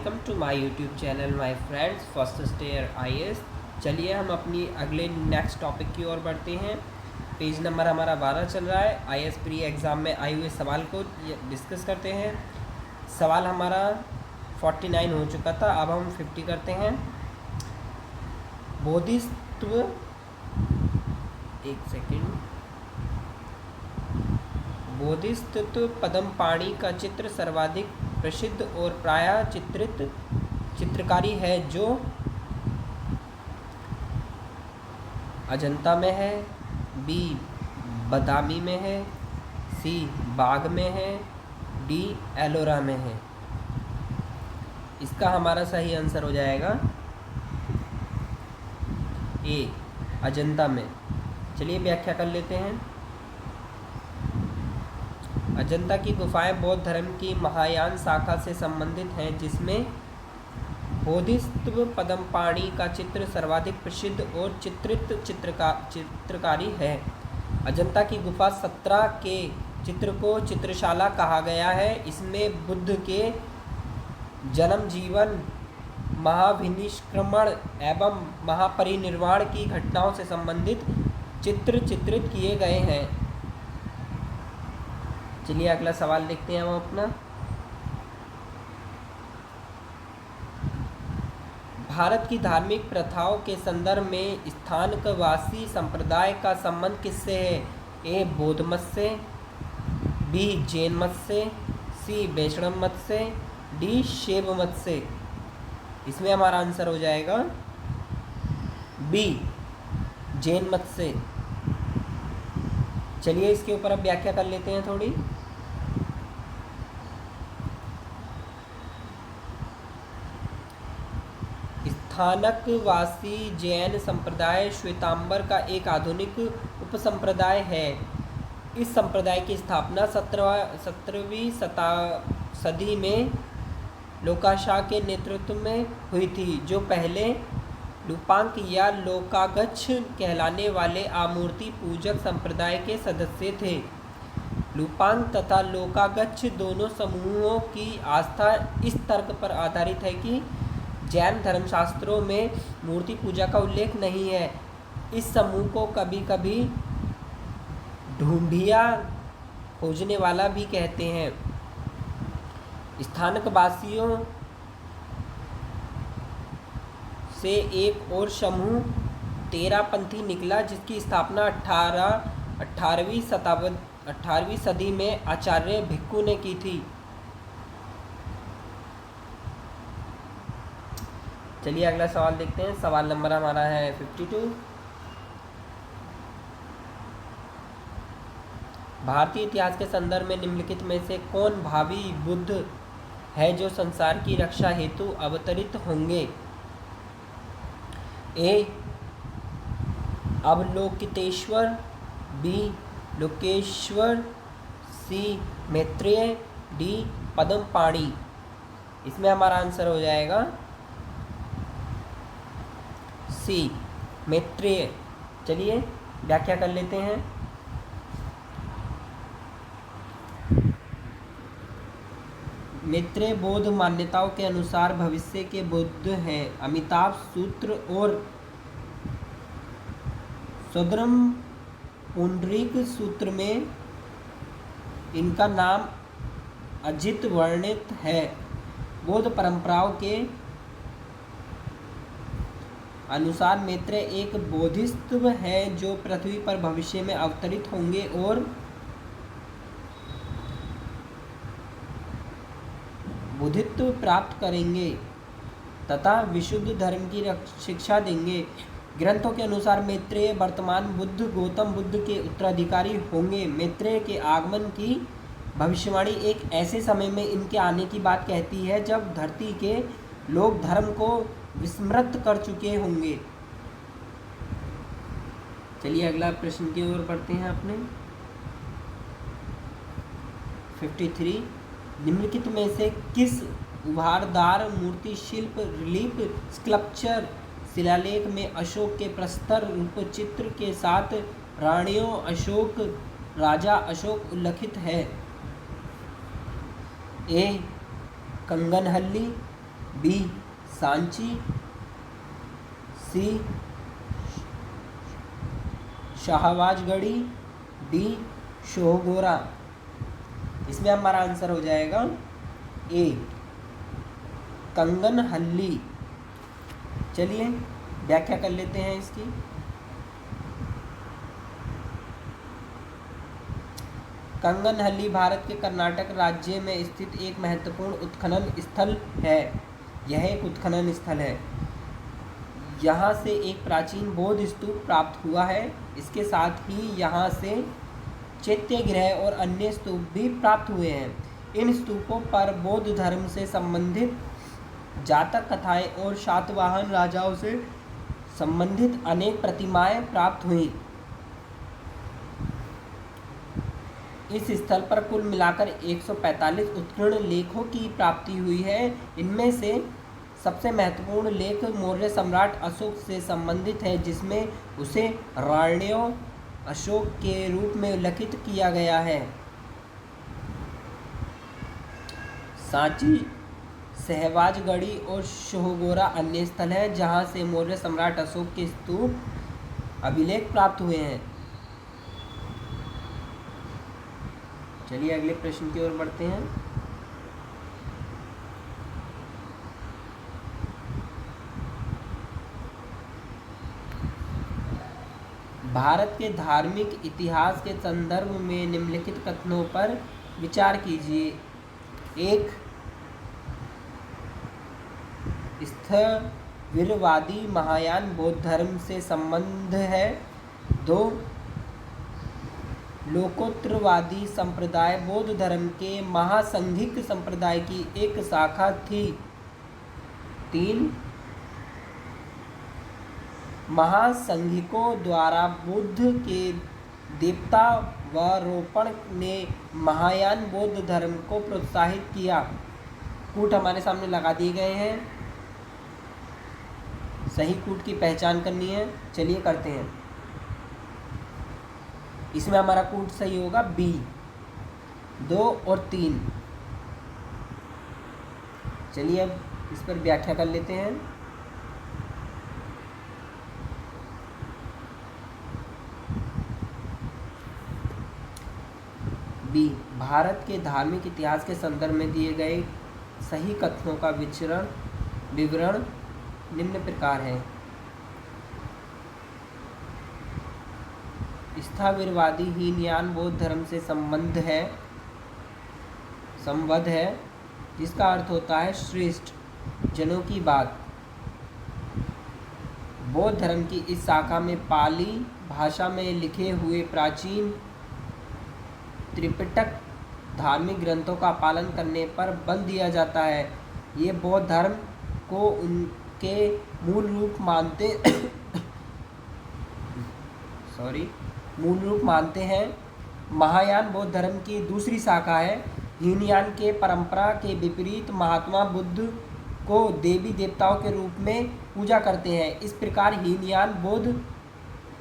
Welcome to my YouTube channel my friends first stair IAS. चलिए हम अपनी अगले नेक्स्ट टॉपिक की ओर बढ़ते हैं। पेज नंबर हमारा 12 चल रहा है। आईएएस प्री एग्ज़ाम में आए हुए सवाल को डिस्कस करते हैं। सवाल हमारा 49 हो चुका था, अब हम 50 करते हैं। बोधिसत्व, एक सेकेंड। बोधिसत्व पद्मपाणि का चित्र सर्वाधिक प्रसिद्ध और प्रायः चित्रित चित्रकारी है जो अजंता में है, बी बादामी में है, सी बाग में है, डी एलोरा में है। इसका हमारा सही आंसर हो जाएगा ए अजंता में। चलिए व्याख्या कर लेते हैं। अजंता की गुफाएं बौद्ध धर्म की महायान शाखा से संबंधित हैं, जिसमें बोधिसत्व पद्मपाणि का चित्र सर्वाधिक प्रसिद्ध और चित्रित चित्रकारी है। अजंता की गुफा 17 के चित्र को चित्रशाला कहा गया है। इसमें बुद्ध के जन्म, जीवन, महाविनिष्क्रमण एवं महापरिनिर्वाण की घटनाओं से संबंधित चित्र चित्रित किए गए हैं। चलिए अगला सवाल देखते हैं हम अपना। भारत की धार्मिक प्रथाओं के संदर्भ में स्थानकवासी संप्रदाय का संबंध किससे है? ए बौद्ध मत से, बी जैन मत से, सी वैष्णव मत से, डी शैव मत से। इसमें हमारा आंसर हो जाएगा बी जैन मत से। चलिए इसके ऊपर अब व्याख्या कर लेते हैं थोड़ी। स्थानकवासी जैन संप्रदाय श्वेतांबर का एक आधुनिक उपसंप्रदाय है। इस संप्रदाय की स्थापना 17वीं सदी में लोकाशा के नेतृत्व में हुई थी, जो पहले लुपांक या लोकागच्छ कहलाने वाले आमूर्ति पूजक संप्रदाय के सदस्य थे। लुपांक तथा लोकागच्छ दोनों समूहों की आस्था इस तर्क पर आधारित है कि जैन धर्मशास्त्रों में मूर्ति पूजा का उल्लेख नहीं है। इस समूह को कभी कभी ढूंढिया खोजने वाला भी कहते हैं। स्थानकवासियों से एक और समूह तेरापंथी निकला, जिसकी स्थापना 18वीं सदी में आचार्य भिक्खु ने की थी। चलिए अगला सवाल देखते हैं। सवाल नंबर हमारा है 52। भारतीय इतिहास के संदर्भ में निम्नलिखित में से कौन भावी बुद्ध है जो संसार की रक्षा हेतु अवतरित होंगे? ए अवलोकितेश्वर, बी लोकेश्वर, सी मैत्रेय, डी पद्मपाणि। इसमें हमारा आंसर हो जाएगा सी मैत्रेय। चलिए व्याख्या कर लेते हैं। मैत्रेय बौद्ध मान्यताओं के अनुसार भविष्य के बुद्ध हैं। अमिताभ सूत्र और सौंदर्य पुंडरीक सूत्र में इनका नाम अजित वर्णित है। बौद्ध परंपराओं के अनुसार मैत्रेय एक बोधिसत्व है जो पृथ्वी पर भविष्य में अवतरित होंगे और बुद्धित्व प्राप्त करेंगे तथा विशुद्ध धर्म की शिक्षा देंगे। ग्रंथों के अनुसार मैत्रेय वर्तमान बुद्ध गौतम बुद्ध के उत्तराधिकारी होंगे। मैत्रेय के आगमन की भविष्यवाणी एक ऐसे समय में इनके आने की बात कहती है जब धरती के लोग धर्म को विस्मृत कर चुके होंगे। चलिए अगला प्रश्न की ओर बढ़ते हैं अपने। 53। निम्नलिखित में से किस उभारदार मूर्ति शिल्प, रिलीफ, स्कल्पचर, शिलालेख में अशोक के प्रस्तर रूप चित्र के साथ रानियों अशोक, राजा अशोक उल्लिखित है? ए कंगनहल्ली, बी सांची, सी शाहबाजगढ़ी, डी शोहगोरा। इसमें हमारा आंसर हो जाएगा ए कंगनहल्ली। चलिए व्याख्या कर लेते हैं इसकी। कंगनहल्ली भारत के कर्नाटक राज्य में स्थित एक महत्वपूर्ण उत्खनन स्थल है। यह एक उत्खनन स्थल है। यहाँ से एक प्राचीन बौद्ध स्तूप प्राप्त हुआ है। इसके साथ ही यहाँ से चैत्य गृह और अन्य स्तूप भी प्राप्त हुए हैं। इन स्तूपों पर बौद्ध धर्म से संबंधित जातक कथाएं और सातवाहन राजाओं से संबंधित अनेक प्रतिमाएं प्राप्त हुई। इस स्थल पर कुल मिलाकर 145 उत्कीर्ण लेखों की प्राप्ति हुई है। इनमें से सबसे महत्वपूर्ण लेख मौर्य सम्राट अशोक से संबंधित है, जिसमें उसे राण्यो अशोक के रूप में उल्लेखित किया गया है। सांची, सहवाजगढ़ी और शोहगोरा अन्य स्थल हैं जहां से मौर्य सम्राट अशोक के स्तूप अभिलेख प्राप्त हुए हैं। चलिए अगले प्रश्न की ओर बढ़ते हैं। भारत के धार्मिक इतिहास के संदर्भ में निम्नलिखित कथनों पर विचार कीजिए। एक, स्थविरवादी महायान बौद्ध धर्म से संबंध है। 2, लोकोत्तरवादी संप्रदाय बौद्ध धर्म के महासंघिक संप्रदाय की एक शाखा थी। 3, महासंघिकों द्वारा बुद्ध के देवतावरोपण ने महायान बौद्ध धर्म को प्रोत्साहित किया। कूट हमारे सामने लगा दिए गए हैं, सही कूट की पहचान करनी है। चलिए करते हैं। इसमें हमारा कूट सही होगा बी, 2 और 3। चलिए अब इस पर व्याख्या कर लेते हैं। बी, भारत के धार्मिक इतिहास के संदर्भ में दिए गए सही कथनों का विवरण निम्न प्रकार है। स्थविरवादी हीनयान बौद्ध धर्म से संबद्ध है, जिसका अर्थ होता है श्रेष्ठ जनों की बात। बौद्ध धर्म की इस शाखा में पाली भाषा में लिखे हुए प्राचीन त्रिपिटक धार्मिक ग्रंथों का पालन करने पर बल दिया जाता है। ये बौद्ध धर्म को उनके मूल रूप मानते हैं। महायान बौद्ध धर्म की दूसरी शाखा है। हीनयान के परंपरा के विपरीत महात्मा बुद्ध को देवी देवताओं के रूप में पूजा करते हैं। इस प्रकार हीनयान बौद्ध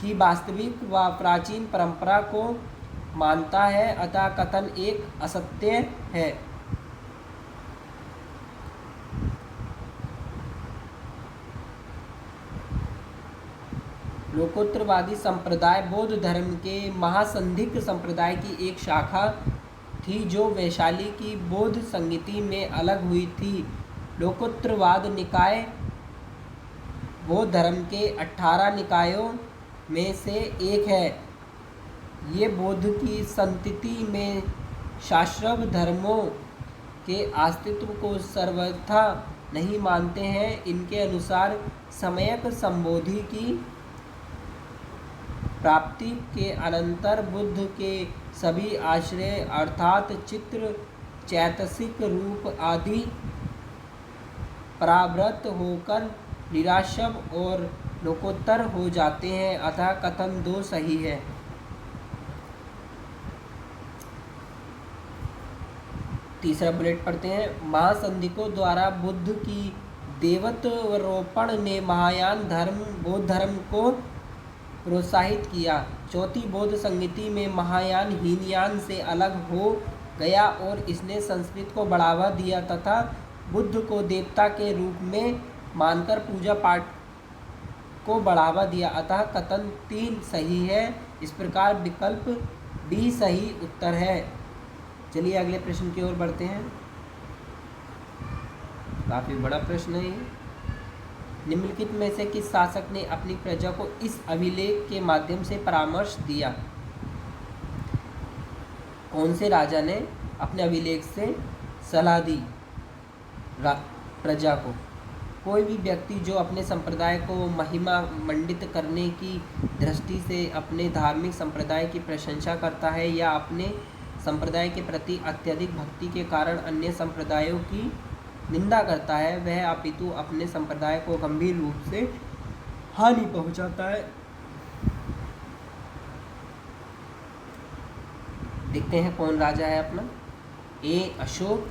की वास्तविक व प्राचीन परंपरा को मानता है, अतः कथन एक असत्य है। लोकोत्तरवादी संप्रदाय बौद्ध धर्म के महासंघिक संप्रदाय की एक शाखा थी, जो वैशाली की बौद्ध संगति में अलग हुई थी। लोकोत्तरवाद निकाय बौद्ध धर्म के 18 निकायों में से एक है। ये बौद्ध की संतति में शास्त्रव धर्मों के अस्तित्व को सर्वथा नहीं मानते हैं। इनके अनुसार सम्यक संबोधि की प्राप्ति के अनंतर बुद्ध के सभी आश्रय अर्थात चित्र, चैतसिक रूप आदि परावृत होकर निराशव और लोकोत्तर हो जाते हैं, अतः कथन 2 सही है। तीसरा बुलेट पढ़ते हैं। महासंघिकों द्वारा बुद्ध की देवत्वरोपण ने महायान बौद्ध धर्म को प्रोत्साहित किया। चौथी बौद्ध संगति में महायान हीनयान से अलग हो गया और इसने संस्कृत को बढ़ावा दिया तथा बुद्ध को देवता के रूप में मानकर पूजा पाठ को बढ़ावा दिया, अतः कथन 3 सही है। इस प्रकार विकल्प बी सही उत्तर है। चलिए अगले प्रश्न की ओर बढ़ते हैं। काफ़ी बड़ा प्रश्न है ये। निम्नलिखित में से किस शासक ने अपनी प्रजा को इस अभिलेख के माध्यम से परामर्श दिया? कौन से राजा ने अपने अभिलेख से सलाह दी प्रजा को? कोई भी व्यक्ति जो अपने संप्रदाय को महिमा मंडित करने की दृष्टि से अपने धार्मिक संप्रदाय की प्रशंसा करता है या अपने संप्रदाय के प्रति अत्यधिक भक्ति के कारण अन्य संप्रदायों की निंदा करता है, वह अपितु अपने संप्रदाय को गंभीर रूप से हानि पहुंचाता है। देखते हैं कौन राजा है अपना। ए अशोक,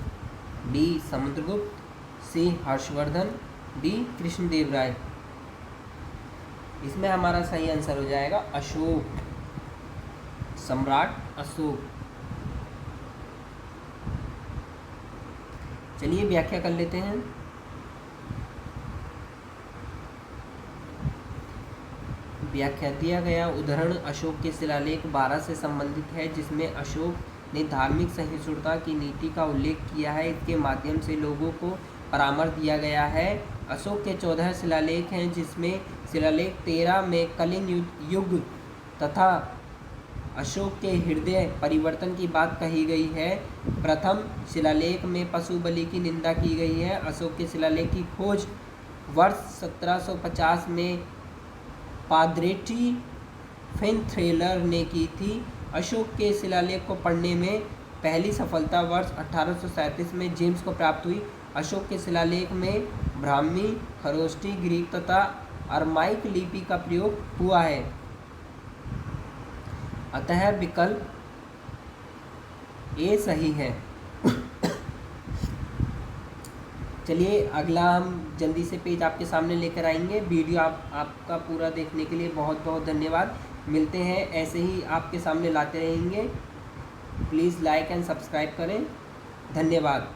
बी समुद्रगुप्त, सी हर्षवर्धन, डी कृष्णदेव राय। इसमें हमारा सही आंसर हो जाएगा अशोक, सम्राट अशोक। चलिए व्याख्या कर लेते हैं। व्याख्या दिया गया उदाहरण अशोक के शिलालेख 12 से संबंधित है, जिसमें अशोक ने धार्मिक सहिष्णुता की नीति का उल्लेख किया है। इसके माध्यम से लोगों को परामर्श दिया गया है। अशोक के 14 शिलालेख हैं, जिसमें शिलालेख 13 में कलिंग युग तथा अशोक के हृदय परिवर्तन की बात कही गई है। प्रथम शिलालेख में पशु बलि की निंदा की गई है। अशोक के शिलालेख की खोज वर्ष 1750 में पाद्रेटी फिनथ्रेलर ने की थी। अशोक के शिलालेख को पढ़ने में पहली सफलता वर्ष 1837 में जेम्स को प्राप्त हुई। अशोक के शिलालेख में ब्राह्मी, खरोष्टी, ग्रीक तथा अरमाइक लिपि का प्रयोग हुआ है, अतः विकल्प ए सही है। चलिए अगला हम जल्दी से पेज आपके सामने लेकर आएंगे। वीडियो आपका पूरा देखने के लिए बहुत बहुत धन्यवाद। मिलते हैं, ऐसे ही आपके सामने लाते रहेंगे। प्लीज़ लाइक एंड सब्सक्राइब करें। धन्यवाद।